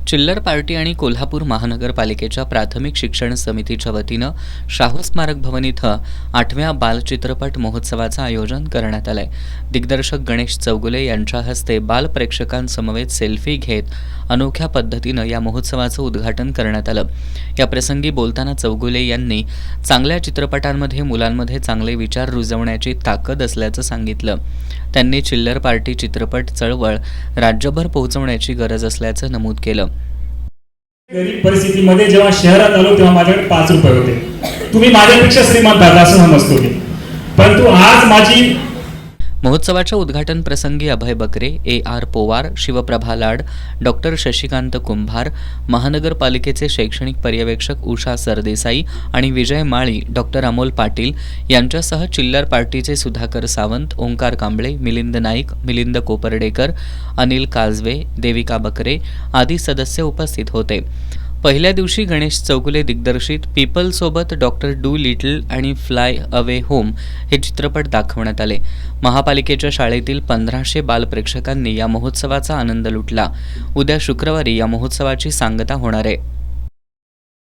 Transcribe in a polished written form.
चिल्लर पार्टी आणि कोल्हापूर महानगरपालिकेच्या प्राथमिक शिक्षण समितीच्या वतीनं शाहू स्मारक भवन इथं 8व्या बालचित्रपट महोत्सवाचं आयोजन करण्यात आलंय। दिग्दर्शक गणेश चौगुले यांच्या हस्ते बाल प्रेक्षकांसमवेत सेल्फी घेत अनोख्या पद्धतीनं या महोत्सवाचं उद्घाटन करण्यात आलं। या प्रसंगी बोलताना चौगुले यांनी चांगल्या चित्रपटांमध्ये मुलांमध्ये चांगले विचार रुजवण्याची ताकद असल्याचं सांगितलं। त्यांनी चिल्लर पार्टी चित्रपट चळवळ राज्यभर पोहोचवण्याची गरज असल्याचं नमूद केलं। गरीब परिस्थितीमध्ये जेव्हा शहरात आलो तेव्हा माझ्याकडे 5 रुपये होते। तुम्ही माझ्यापेक्षा श्रीमंत आहात असं समजतो मी, परंतु आज माझी महोत्सवाच्या उद्घाटन प्रसंगी अभय बकरे, AR पोवार, शिवप्रभा लाड, डॉक्टर शशिकांत कुंभार, महानगरपालिकेचे शैक्षणिक पर्यवेक्षक उषा सरदेसाई आणि विजय माळी, डॉक्टर अमोल पाटील यांच्यासह चिल्लर पार्टीचे सुधाकर सावंत, ओंकार कांबळे, मिलिंद नाईक, मिलिंद कोपर्डेकर, अनिल काजवे, देविका बकरे आदी सदस्य उपस्थित होते। पहिल्या दिवशी गणेश चौगुले दिग्दर्शित पीपल सोबत डॉक्टर डू लिटल आणि फ्लाय अवे होम हे चित्रपट दाखवण्यात आले। महापालिकेच्या शाळेतील 1500 बालप्रेक्षकांनी या महोत्सवाचा आनंद लुटला। उद्या शुक्रवारी या महोत्सवाची सांगता होणार आहे।